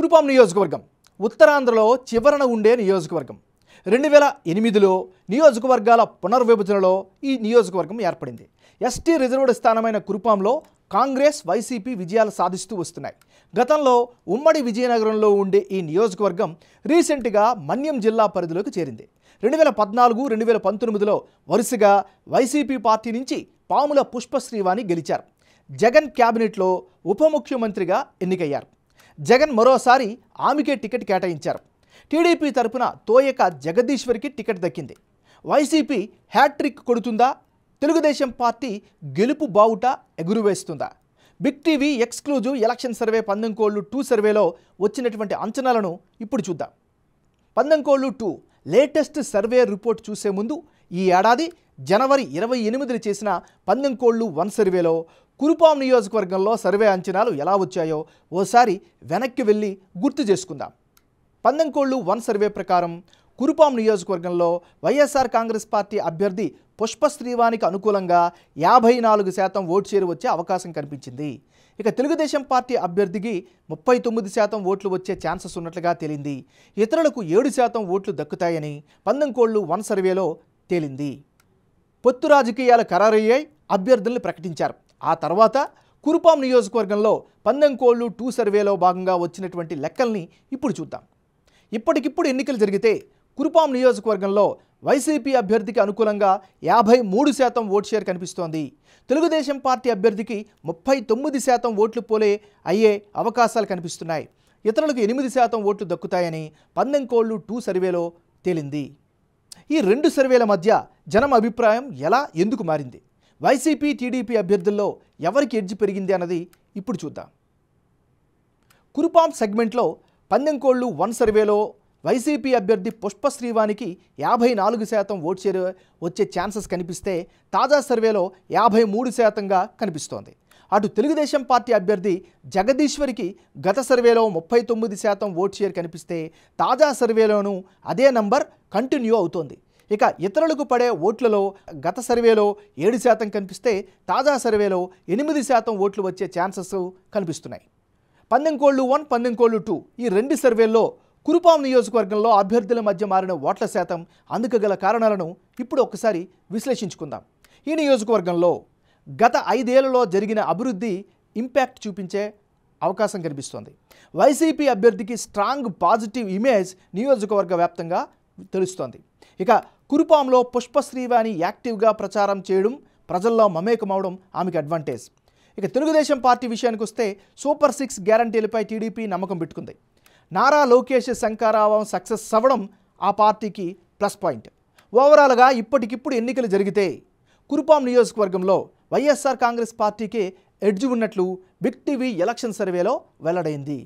కురుపాం నియోజకవర్గం ఉత్తరాంధ్రలో చివరన ఉండే నియోజకవర్గం. 2008లో నియోజకవర్గాల పునర్విభజనలో ఈ నియోజకవర్గం ఏర్పడింది. ఎస్టీ రిజర్వ్డ్ స్థానమైన కురుపాంలో కాంగ్రెస్, వైసీపీ విజయాలు సాధిస్తూ వస్తున్నాయి. గతంలో ఉమ్మడి విజయనగరంలో ఉండే ఈ నియోజకవర్గం రీసెంట్గా మన్యం జిల్లా పరిధిలోకి చేరింది. 2014, 2019లో వరుసగా వైసీపీ పార్టీ నుంచి పాముల పుష్పశ్రీవాణి గెలిచారు. జగన్ క్యాబినెట్లో ఉప ముఖ్యమంత్రిగా ఎన్నికయ్యారు. జగన్ మరోసారి ఆమెకే టికెట్ కేటాయించారు. టీడీపీ తరపున తోయక జగదీశ్వరికి టికెట్ దక్కింది. వైసీపీ హ్యాట్రిక్ కొడుతుందా? తెలుగుదేశం పార్టీ గెలుపు బావుట ఎగురువేస్తుందా? Big TV exclusive election survey పందెంకోళ్ళు 2 సర్వేలో వచ్చినటువంటి అంచనాలను ఇప్పుడు చూద్దాం. పందెంకోళ్ళు 2 లేటెస్ట్ సర్వే రిపోర్ట్ చూసే ముందు ఈ ఏడాది జనవరి 28న చేసిన పందెంకోళ్ళు 1 సర్వేలో కురుపాం నియోజకవర్గంలో సర్వే అంచనాలు ఎలా వచ్చాయో ఓసారి వెనక్కి వెళ్ళి గుర్తు చేసుకుందాం. పందెంకోళ్ళు 1 సర్వే ప్రకారం కురుపాం నియోజకవర్గంలో వైఎస్ఆర్ కాంగ్రెస్ పార్టీ అభ్యర్థి పుష్పశ్రీవానికి అనుకూలంగా 54% ఓటు షేరు వచ్చే అవకాశం కనిపించింది. ఇక తెలుగుదేశం పార్టీ అభ్యర్థికి 39% ఓట్లు వచ్చే ఛాన్సెస్ ఉన్నట్లుగా తేలింది. ఇతరులకు 7% ఓట్లు దక్కుతాయని పందెంకోళ్ళు 1 సర్వేలో తేలింది. పొత్తు రాజకీయాలు ఖరారయ్యాయి, అభ్యర్థుల్ని ప్రకటించారు. ఆ తర్వాత కురుపాం నియోజకవర్గంలో పందెంకోళ్ళు 2 సర్వేలో భాగంగా వచ్చినటువంటి లెక్కల్ని ఇప్పుడు చూద్దాం. ఇప్పటికిప్పుడు ఎన్నికలు జరిగితే కురుపాం నియోజకవర్గంలో వైసీపీ అభ్యర్థికి అనుకూలంగా 53% ఓటు షేర్ కనిపిస్తోంది. తెలుగుదేశం పార్టీ అభ్యర్థికి 39% ఓట్లు పోలే అయ్యే అవకాశాలు కనిపిస్తున్నాయి. ఇతరులకు 8% ఓట్లు దక్కుతాయని పందెంకోళ్ళు 2 సర్వేలో తేలింది. ఈ 2 సర్వేల మధ్య జనం అభిప్రాయం ఎలా, ఎందుకు మారింది? వైసీపీ, టీడీపీ అభ్యర్థుల్లో ఎవరికి ఎడ్జ్ పెరిగింది అన్నది ఇప్పుడు చూద్దాం. కురుపాం సెగ్మెంట్లో పందెంకోళ్ళు 1 సర్వేలో వైసీపీ అభ్యర్థి పుష్పశ్రీవానికి 54% ఓటు షేర్ వచ్చే ఛాన్సెస్ కనిపిస్తే తాజా సర్వేలో 53%గా కనిపిస్తోంది. అటు తెలుగుదేశం పార్టీ అభ్యర్థి జగదీశ్వరికి గత సర్వేలో 39% ఓటు షేర్ కనిపిస్తే తాజా సర్వేలోనూ అదే నంబర్ కంటిన్యూ అవుతోంది. ఇక ఇతరులకు పడే ఓట్లలో గత సర్వేలో 7% కనిపిస్తే తాజా సర్వేలో 8% ఓట్లు వచ్చే ఛాన్సెస్ కనిపిస్తున్నాయి. పందెంకోళ్ళు 1, పందెంకోళ్ళు 2 ఈ 2 సర్వేల్లో కురుపాం నియోజకవర్గంలో అభ్యర్థుల మధ్య మారిన ఓట్ల శాతం, అందుకు గల కారణాలను ఇప్పుడు ఒకసారి విశ్లేషించుకుందాం. ఈ నియోజకవర్గంలో గత 5 ఏళ్లలో జరిగిన అభివృద్ధి ఇంపాక్ట్ చూపించే అవకాశం కనిపిస్తోంది. వైసీపీ అభ్యర్థికి స్ట్రాంగ్ పాజిటివ్ ఇమేజ్ నియోజకవర్గ వ్యాప్తంగా తెలుస్తోంది. ఇక కురుపాంలో పుష్పశ్రీవాణి యాక్టివ్గా ప్రచారం చేయడం, ప్రజల్లో మమేకమవడం ఆమెకు అడ్వాంటేజ్. ఇక తెలుగుదేశం పార్టీ విషయానికి వస్తే సూపర్ 6 గ్యారంటీలపై టీడీపీ నమ్మకం పెట్టుకుంది. నారా లోకేష్ శంఖారావం సక్సెస్ అవ్వడం ఆ పార్టీకి ప్లస్ పాయింట్. ఓవరాల్గా ఇప్పటికిప్పుడు ఎన్నికలు జరిగితే కురుపాం నియోజకవర్గంలో వైఎస్ఆర్ కాంగ్రెస్ పార్టీకి ఎడ్జ్ ఉన్నట్లు బిగ్ టీవీ ఎలక్షన్ సర్వేలో వెల్లడైంది.